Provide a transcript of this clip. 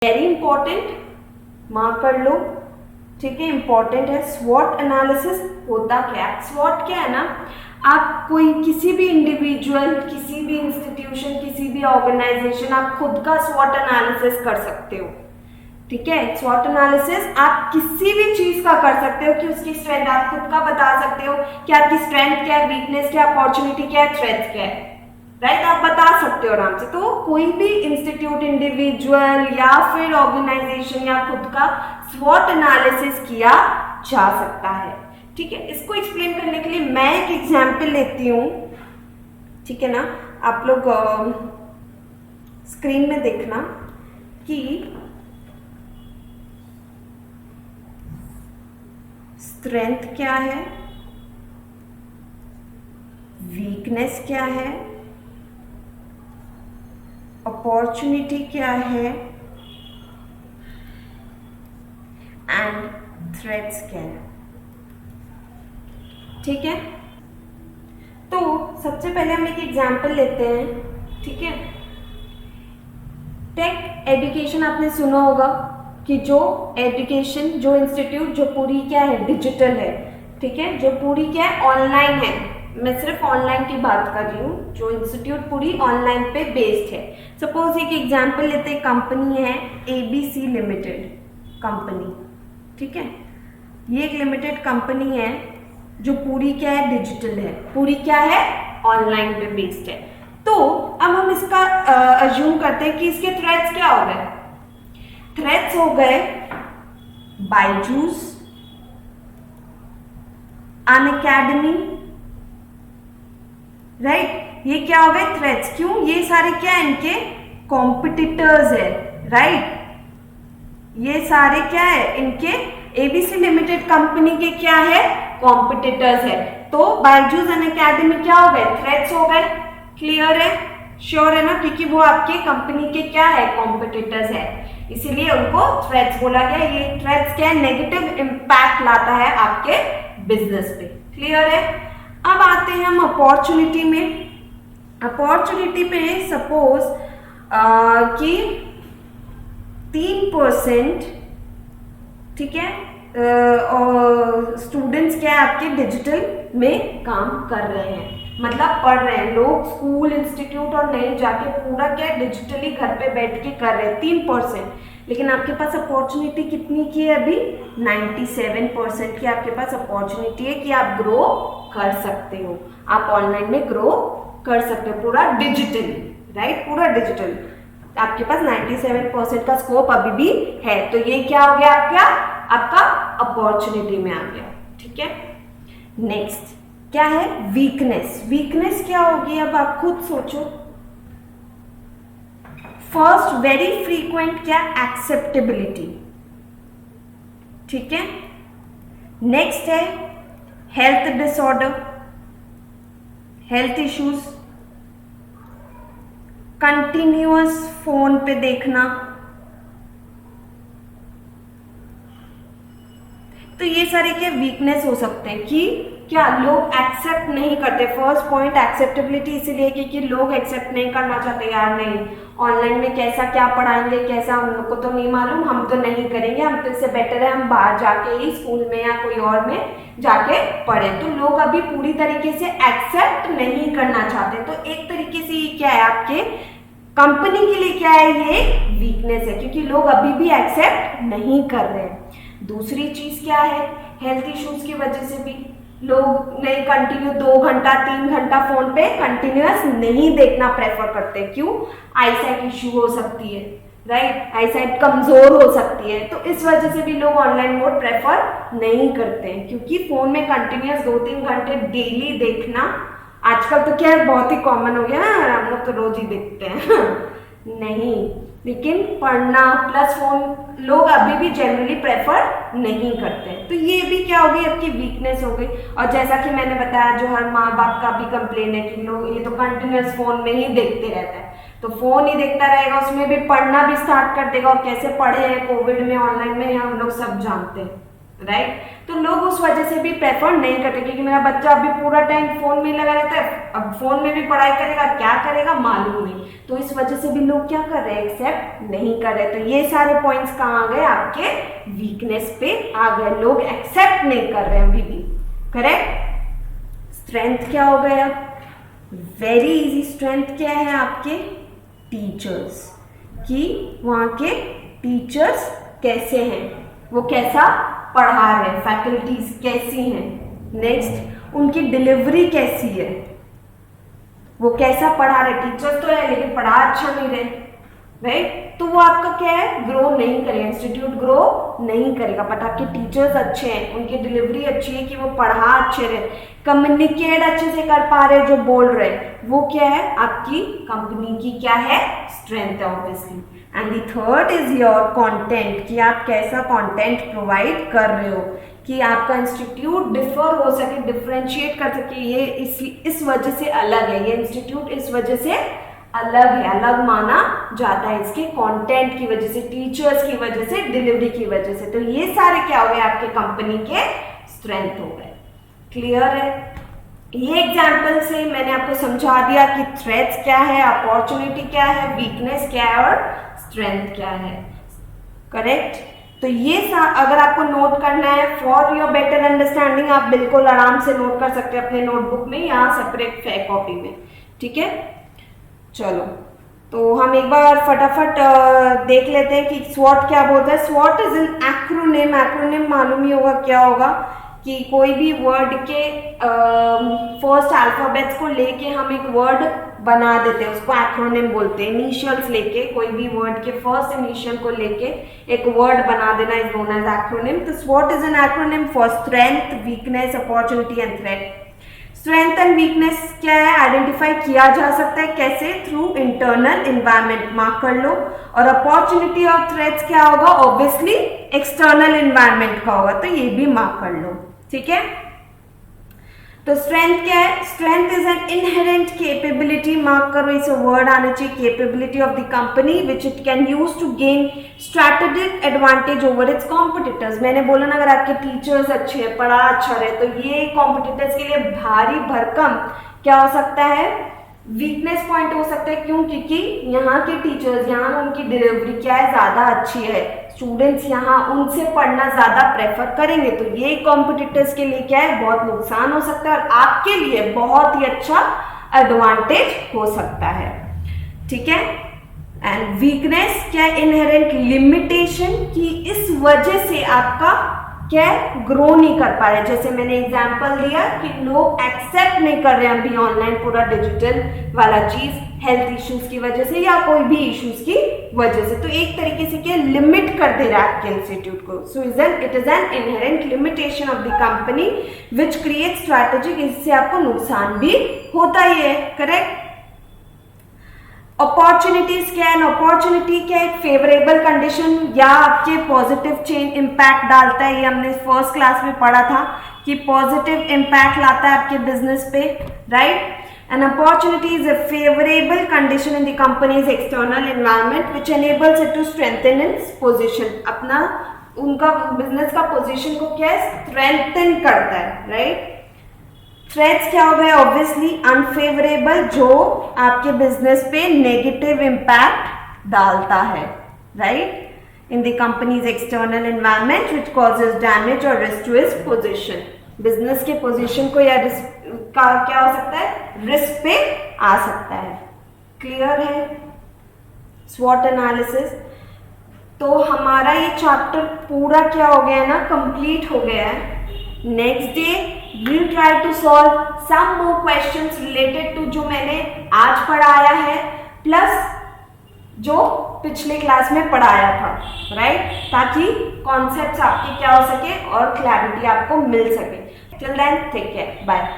Very important, mark कर लो, ठीक है, इंपॉर्टेंट है। स्वॉट एनालिसिस होता क्या है? स्वॉट क्या है ना, आप कोई किसी भी इंडिविजुअल, किसी भी इंस्टीट्यूशन, किसी भी ऑर्गेनाइजेशन, आप खुद का स्वॉट एनालिसिस कर सकते हो, ठीक है। स्वॉट एनालिसिस आप किसी भी चीज का कर सकते हो कि उसकी स्ट्रेंथ आप खुद का बता सकते हो कि आपकी स्ट्रेंथ क्या है, वीकनेस क्या है, अपॉर्चुनिटी क्या है, थ्रेट क्या है, राइट, आप बता सकते हो आराम से। तो कोई भी इंस्टीट्यूट, इंडिविजुअल या फिर ऑर्गेनाइजेशन या खुद का स्वॉट एनालिसिस किया जा सकता है, ठीक है। इसको एक्सप्लेन करने के लिए मैं एक एग्जाम्पल लेती हूँ, ठीक है ना। आप लोग स्क्रीन में देखना कि स्ट्रेंथ क्या है, वीकनेस क्या है, अपॉर्चुनिटी क्या है एंड थ्रेट्स क्या है, ठीक है। तो सबसे पहले हम एक एग्जाम्पल लेते हैं, ठीक है। टेक एजुकेशन आपने सुना होगा कि जो एजुकेशन, जो इंस्टीट्यूट जो पूरी क्या है, डिजिटल है, ठीक है, जो पूरी क्या है, ऑनलाइन है। मैं सिर्फ ऑनलाइन की बात कर रही हूँ, जो इंस्टीट्यूट पूरी ऑनलाइन पे बेस्ड है। सपोज एक एग्जांपल लेते हैं, कंपनी है ABC लिमिटेड कंपनी, ठीक है। ये एक लिमिटेड कंपनी है जो पूरी क्या है, डिजिटल है, पूरी क्या है, ऑनलाइन पे बेस्ड है। तो अब हम इसका अज्यूम करते हैं कि इसके थ्रेट्स क्या हो गए। थ्रेट्स हो गए बायजूस, अनअकैडमी, राइट, ये क्या हो गए, थ्रेट्स। क्यों? ये सारे क्या है, इनके कॉम्पिटिटर्स है, राइट। ये सारे क्या है, इनके ABC लिमिटेड कंपनी के क्या है, कॉम्पिटिटर्स है। तो बायजूस, अनअकैडमी क्या हो गए, थ्रेट्स हो गए। क्लियर है, श्योर है ना, क्योंकि वो आपके कंपनी के क्या है, कॉम्पिटिटर्स है, इसीलिए उनको थ्रेट्स बोला गया। ये थ्रेट्स क्या है, नेगेटिव इंपैक्ट लाता है आपके बिजनेस पे। क्लियर है। अब आते हैं हम अपॉर्चुनिटी में। अपॉर्चुनिटी पे सपोज कि 3%, ठीक है, और स्टूडेंट्स क्या है आपके डिजिटल में काम कर रहे हैं, मतलब पढ़ रहे हैं लोग, स्कूल, इंस्टीट्यूट और नहीं जाके पूरा क्या डिजिटली घर पे बैठ के कर रहे हैं, 3%। लेकिन आपके पास अपॉर्चुनिटी कितनी की है अभी, 97% की आपके पास अपॉर्चुनिटी है कि आप ग्रो कर सकते हो, आप ऑनलाइन में ग्रो कर सकते हो, पूरा डिजिटली, राइट, पूरा डिजिटल। आपके पास 97% का स्कोप अभी भी है। तो ये क्या हो गया आपका अपॉर्चुनिटी में आ गया, ठीक है। नेक्स्ट क्या है, वीकनेस। वीकनेस क्या होगी, अब आप खुद सोचो। फर्स्ट, वेरी फ्रीक्वेंट क्या, एक्सेप्टेबिलिटी, ठीक है। नेक्स्ट है health disorder, health issues, continuous phone पे देखना। तो ये सारे क्या वीकनेस हो सकते हैं कि क्या लोग एक्सेप्ट नहीं करते। फर्स्ट पॉइंट एक्सेप्टेबिलिटी इसीलिए क्योंकि लोग एक्सेप्ट नहीं करना चाहते, यार नहीं ऑनलाइन में कैसा क्या पढ़ाएंगे, कैसा, हम लोग को तो नहीं मालूम, हम तो नहीं करेंगे, हम तो इससे बेटर है हम बाहर जाके ही स्कूल में या कोई और में जाके पढ़े। तो लोग अभी पूरी तरीके से एक्सेप्ट नहीं करना चाहते। तो एक तरीके से ये क्या है, आपके कंपनी के लिए क्या है, ये वीकनेस है क्योंकि लोग अभी भी एक्सेप्ट नहीं कर रहे हैं। दूसरी चीज क्या है, हेल्थ इश्यूज की वजह से भी लोग नहीं कंटिन्यू 2 घंटा 3 घंटा फोन पे कंटिन्यूअस नहीं देखना प्रेफर करते। क्यों? आईसाइट इश्यू हो सकती है, राइट, आईसाइट कमजोर हो सकती है। तो इस वजह से भी लोग ऑनलाइन मोड प्रेफर नहीं करते हैं क्योंकि फोन में कंटिन्यूअस 2-3 घंटे डेली देखना आजकल तो क्या है, बहुत ही कॉमन हो गया ना, हम लोग तो रोज ही देखते हैं नहीं, लेकिन पढ़ना प्लस फोन लोग अभी भी जनरली प्रेफर नहीं करते। तो ये भी क्या हो गई, आपकी वीकनेस हो गई। और जैसा कि मैंने बताया, जो हर माँ बाप का भी कंप्लेन है कि लोग ये तो कंटिन्यूअस फोन में ही देखते रहता है, तो फोन ही देखता रहेगा, उसमें भी पढ़ना भी स्टार्ट कर देगा। और कैसे पढ़े हैं कोविड में, ऑनलाइन में, हम लोग सब जानते हैं, राइट। तो लोग उस वजह से भी प्रेफर नहीं करते, क्योंकि मेरा बच्चा अभी पूरा टाइम फोन में लगा रहता है, अब फोन में भी पढ़ाई करेगा, क्या करेगा मालूम नहीं, तो इस वजह से भी लोग क्या कर रहे हैं, एक्सेप्ट नहीं कर रहे। तो ये सारे पॉइंट्स कहाँ आ गए, आपके वीकनेस पे आ गए, लोग एक्सेप्ट नहीं कर रहे हैं अभी भी। करेक्ट। स्ट्रेंथ क्या हो गया, वेरी इजी। स्ट्रेंथ क्या है आपके टीचर्स, कि वहाँ के टीचर्स कैसे हैं, वो कैसा पढ़ा रहे, फैकल्टीज कैसी हैं। नेक्स्ट, उनकी डिलीवरी कैसी है, वो कैसा पढ़ा रहे, टीचर्स तो है लेकिन पढ़ा अच्छा नहीं रहे, राइट। तो वो आपका क्या है, ग्रो नहीं करेगा, इंस्टीट्यूट ग्रो नहीं करेगा। बट आपके टीचर्स अच्छे हैं, उनकी डिलीवरी अच्छी है कि वो पढ़ा अच्छे रहे, कम्युनिकेट अच्छे से कर पा रहे जो बोल रहे, वो क्या है, आपकी कंपनी की क्या है, स्ट्रेंथ है obviously. And the third is your content, कि आप कैसा कंटेंट प्रोवाइड कर रहे हो, कि आपका इंस्टीट्यूट डिफर हो सके, डिफरेंशिएट कर सके, ये इस वजह से अलग है, ये इंस्टीट्यूट इस वजह से अलग है, अलग माना जाता है इसके कंटेंट की वजह से, टीचर्स की वजह से, डिलीवरी की वजह से। तो ये सारे क्या हो गए, आपके कंपनी के स्ट्रेंथ हो गए। क्लियर है। ये एग्जाम्पल से मैंने आपको समझा दिया कि थ्रेट्स क्या है, अपॉर्चुनिटी क्या है, वीकनेस क्या है और स्ट्रेंथ क्या है। करेक्ट। तो ये अगर आपको नोट करना है फॉर योर बेटर अंडरस्टैंडिंग, आप बिल्कुल आराम से नोट कर सकते हैं अपने नोटबुक में या सेपरेट फेयर कॉपी में। ठीक है, चलो तो हम एक बार फटाफट देख लेते हैं कि स्वॉट क्या बोलता है। स्वॉट इज एन एक्रोनिम। एक्रोनिम मालूम ही होगा क्या होगा, कि कोई भी वर्ड के फर्स्ट अल्फाबेट्स को लेके हम एक वर्ड बना देते हैं, उसको एक्रोनिम बोलते हैं। इनिशियल्स लेके, कोई भी वर्ड के फर्स्ट इनिशियल को लेके एक वर्ड बना देना इज नोन एज एक्रोनिम। तो स्वॉट is an acronym for strength, weakness, opportunity and threat. Strength and weakness क्या है, आइडेंटिफाई किया जा सकता है कैसे, थ्रू इंटरनल एनवायरनमेंट, मार्क कर लो। और अपॉर्चुनिटी और थ्रेट्स क्या होगा, ऑब्वियसली एक्सटर्नल एनवायरनमेंट का होगा, तो ये भी मार्क कर लो। ठीक है। तो स्ट्रेंथ क्या है, strength is an inherent capability, mark करो, इसे वर्ड आना चाहिए, capability of the company which it can use to gain strategic advantage over its competitors. मैंने बोला ना, अगर आपके टीचर्स अच्छे हैं, पढ़ा अच्छा रहे, तो ये कॉम्पिटिटर्स के लिए भारी भरकम क्या हो सकता है, वीकनेस पॉइंट हो सकता है। क्यों, क्योंकि यहाँ के टीचर्स, यहाँ उनकी डिलीवरी क्या है, ज्यादा अच्छी है, स्टूडेंट्स यहाँ उनसे पढ़ना ज्यादा प्रेफर करेंगे, तो ये कॉम्पिटिटर्स के लिए क्या है, बहुत नुकसान हो सकता है, और आपके लिए बहुत ही अच्छा एडवांटेज हो सकता है। ठीक है। एंड वीकनेस क्या, इनहेरेंट लिमिटेशन, कि इस वजह से आपका क्या है, ग्रो नहीं कर पा रहे। जैसे मैंने एग्जांपल दिया कि लोग एक्सेप्ट नहीं कर रहे हैं अभी ऑनलाइन पूरा डिजिटल वाला चीज, हेल्थ इश्यूज की वजह से या कोई भी इश्यूज की वजह से, तो एक तरीके से क्या लिमिट कर दे रहा है आपके इंस्टीट्यूट को। So it is an inherent limitation of the company which create strategic, इससे आपको नुकसान भी होता ही है। करेक्ट। अपॉर्चुनिटीज क्या है, अपॉर्चुनिटी क्या है, फेवरेबल कंडीशन या आपके पॉजिटिव चेंज इम्पैक्ट डालता है। ये हमने फर्स्ट क्लास में पढ़ा था कि पॉजिटिव इम्पैक्ट लाता है आपके बिजनेस पे, right. An opportunity is a favorable condition in the company's external environment which enables it to strengthen its position. अपना उनका बिजनेस का पोजीशन को क्या है, स्ट्रेंथन करता है, राइट। थ्रेट्स क्या हो गया, ऑब्वियसली अनफेवरेबल, जो आपके बिजनेस पे नेगेटिव इम्पैक्ट डालता है, right, in the companies external environment which causes damage और risk to his position. Business के पोजीशन को या रिस्क का क्या हो सकता है, रिस्क पे आ सकता है। क्लियर है। स्वॉट एनालिसिस। तो हमारा ये चैप्टर पूरा क्या हो गया ना, कंप्लीट हो गया है। Next day we'll try to solve some more questions related to जो मैंने आज पढ़ाया है प्लस जो पिछले क्लास में पढ़ाया था, राइट, ताकि कॉन्सेप्ट्स आपके क्या हो सके और क्लैरिटी आपको मिल सके। Till then take care, bye.